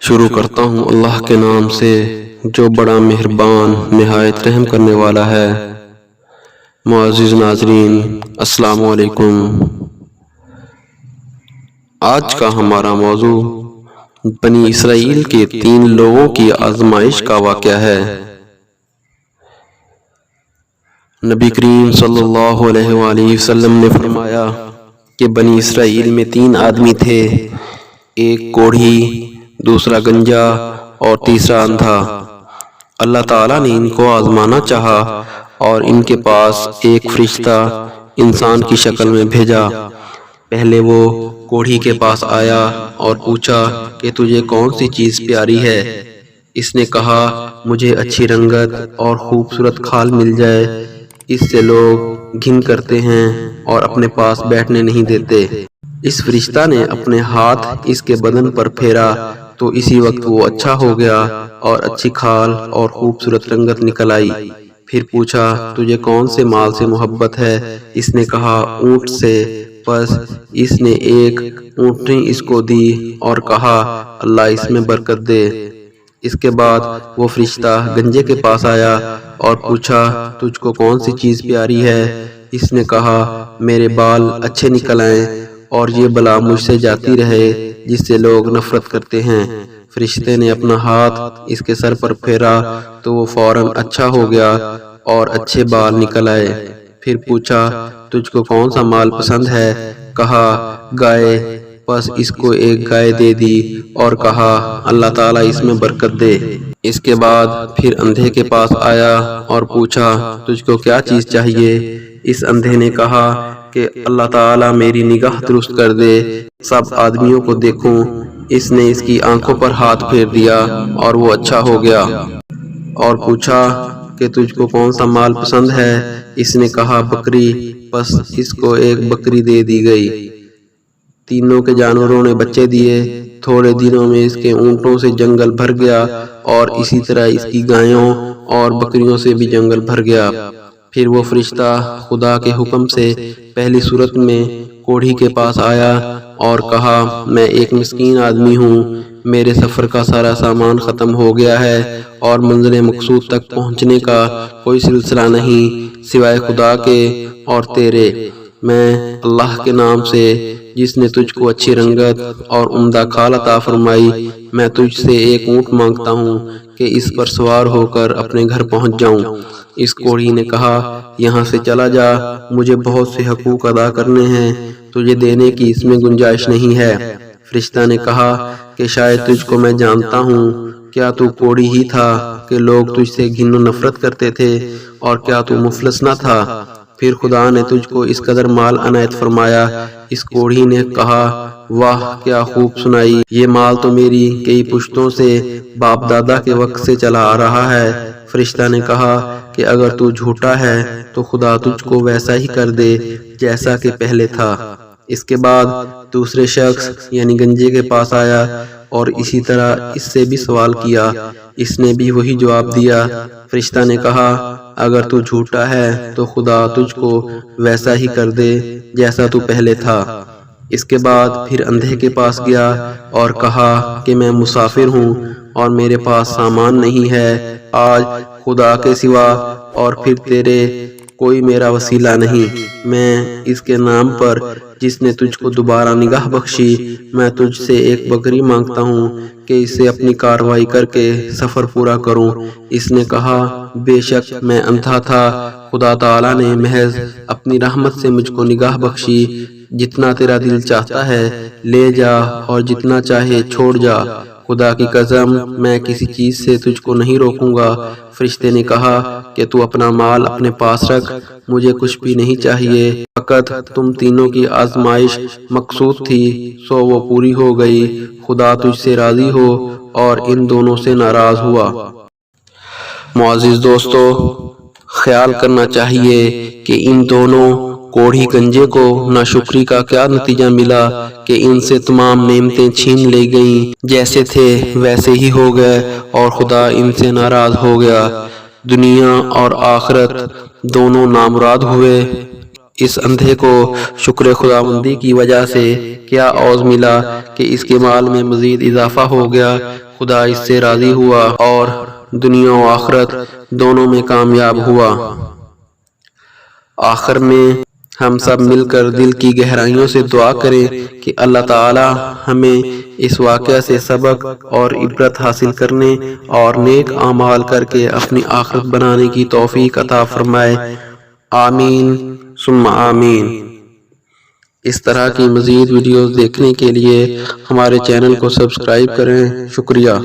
شروع کرتا ہوں اللہ کے نام سے جو بڑا مہربان نہایت رحم کرنے والا ہے۔ معزز ناظرین، السلام علیکم۔ آج کا ہمارا موضوع بنی اسرائیل کے 3 لوگوں کی آزمائش کا واقعہ ہے۔ نبی کریم صلی اللہ علیہ وآلہ وسلم نے فرمایا کہ بنی اسرائیل میں 3 آدمی تھے، ایک کوڑھی، دوسرا گنجا اور تیسرا اندھا۔ اللہ تعالیٰ نے ان کو آزمانا چاہا اور ان کے پاس ایک فرشتہ انسان کی شکل میں بھیجا۔ پہلے وہ کوڑھی کے پاس آیا اور پوچھا کہ تجھے کون سی چیز پیاری ہے؟ اس نے کہا مجھے اچھی رنگت اور خوبصورت کھال مل جائے، اس سے لوگ گھن کرتے ہیں اور اپنے پاس بیٹھنے نہیں دیتے۔ اس فرشتہ نے اپنے ہاتھ اس کے بدن پر پھیرا تو اسی وقت وہ اچھا ہو گیا اور اچھی کھال اور خوبصورت رنگت نکل آئی۔ پھر پوچھا تجھے کون سے مال سے محبت ہے؟ اس نے کہا اونٹ سے۔ پس اس نے ایک اونٹنی اس کو دی اور کہا اللہ اس میں برکت دے۔ اس کے بعد وہ فرشتہ گنجے کے پاس آیا اور پوچھا تجھ کو کون سی چیز پیاری ہے؟ اس نے کہا میرے بال اچھے نکل آئیں اور یہ بلا مجھ سے جاتی رہے جس سے لوگ نفرت کرتے ہیں۔ فرشتے نے اپنا ہاتھ اس کے سر پر پھیرا تو وہ فوراً اچھا ہو گیا اور اچھے بال نکل آئے۔ پھر پوچھا تجھ کو کون سا مال پسند ہے؟ کہا گائے۔ پس اس کو ایک گائے دے دی اور کہا اللہ تعالیٰ اس میں برکت دے۔ اس کے بعد پھر اندھے کے پاس آیا اور پوچھا تجھ کو کیا چیز چاہیے؟ اس اندھے نے کہا کہ اللہ تعالیٰ میری نگاہ درست کر دے، سب آدمیوں کو دیکھوں۔ اس نے اس کی آنکھوں پر ہاتھ پھیر دیا اور وہ اچھا ہو گیا۔ اور پوچھا کہ تجھ کو کون سا مال پسند ہے؟ اس نے کہا بکری۔ پس اس کو ایک بکری دے دی گئی۔ تینوں کے جانوروں نے بچے دیے۔ تھوڑے دنوں میں اس کے اونٹوں سے جنگل بھر گیا اور اسی طرح اس کی گایوں اور بکریوں سے بھی جنگل بھر گیا۔ پھر وہ فرشتہ خدا کے حکم سے پہلی صورت میں کوڑھی کے پاس آیا اور کہا میں ایک مسکین آدمی ہوں، میرے سفر کا سارا سامان ختم ہو گیا ہے اور منزل مقصود تک پہنچنے کا کوئی سلسلہ نہیں سوائے خدا کے اور تیرے۔ میں اللہ کے نام سے جس نے تجھ کو اچھی رنگت اور عمدہ کھال عطا فرمائی، میں تجھ سے ایک اونٹ مانگتا ہوں کہ اس پر سوار ہو کر اپنے گھر پہنچ جاؤں۔ اس کوڑھی نے کہا یہاں سے چلا جا، مجھے بہت سے حقوق ادا کرنے ہیں، تجھے دینے کی اس میں گنجائش نہیں ہے۔ فرشتہ نے کہا کہ شاید تجھ کو میں جانتا ہوں، کیا تو کوڑھی ہی تھا کہ لوگ تجھ سے گھن و نفرت کرتے تھے، اور کیا تو مفلس نہ تھا؟ پھر خدا نے تجھ کو اس قدر مال عنایت فرمایا۔ اس کوڑھی نے کہا واہ کیا خوب سنائی، یہ مال تو میری کئی پشتوں سے باپ دادا کے وقت سے چلا آ رہا ہے۔ فرشتہ نے کہا کہ اگر تو جھوٹا ہے تو خدا تجھ کو ویسا ہی کر دے جیسا کہ پہلے تھا۔ اس کے بعد دوسرے شخص یعنی گنجے کے پاس آیا اور اسی طرح اس سے بھی سوال کیا۔ اس نے بھی وہی جواب دیا۔ فرشتہ نے کہا اگر تو جھوٹا ہے تو خدا تجھ کو ویسا ہی کر دے جیسا تو پہلے تھا۔ اس کے بعد پھر اندھے کے پاس گیا اور کہا کہ میں مسافر ہوں اور میرے پاس سامان نہیں ہے، آج خدا کے سوا اور پھر تیرے کوئی میرا وسیلہ نہیں۔ میں اس کے نام پر جس نے تجھ کو دوبارہ نگاہ بخشی، میں تجھ سے ایک بکری مانگتا ہوں کہ اسے اپنی کاروائی کر کے سفر پورا کروں۔ اس نے کہا بے شک میں اندھا تھا، خدا تعالیٰ نے محض اپنی رحمت سے مجھ کو نگاہ بخشی، جتنا تیرا دل چاہتا ہے لے جا اور جتنا چاہے چھوڑ جا، خدا کی قسم میں کسی چیز سے تجھ کو نہیں روکوں گا۔ فرشتے نے کہا کہ تو اپنا مال اپنے پاس رکھ، مجھے کچھ بھی نہیں چاہیے، فقط تم تینوں کی آزمائش مقصود تھی سو وہ پوری ہو گئی، خدا تجھ سے راضی ہو اور ان دونوں سے ناراض ہوا۔ معزز دوستو، خیال کرنا چاہیے کہ ان دونوں کوڑھی گنجے کو ناشکری کا کیا نتیجہ ملا کہ ان سے تمام نعمتیں چھین لی گئیں، جیسے تھے ویسے ہی ہو گئے اور خدا ان سے ناراض ہو گیا۔ دنیا اور آخرت دونوں نامراد ہوئے۔ اس اندھے کو شکر خداوندی کی وجہ سے کیا عوض ملا کہ اس کے مال میں مزید اضافہ ہو گیا۔ خدا اس سے راضی ہوا اور دنیا و آخرت دونوں میں کامیاب ہوا۔ آخر میں ہم سب مل کر دل کی گہرائیوں سے دعا کریں کہ اللہ تعالی ہمیں اس واقعہ سے سبق اور عبرت حاصل کرنے اور نیک اعمال کر کے اپنی آخرت بنانے کی توفیق عطا فرمائے، آمین ثم آمین۔ اس طرح کی مزید ویڈیوز دیکھنے کے لیے ہمارے چینل کو سبسکرائب کریں۔ شکریہ۔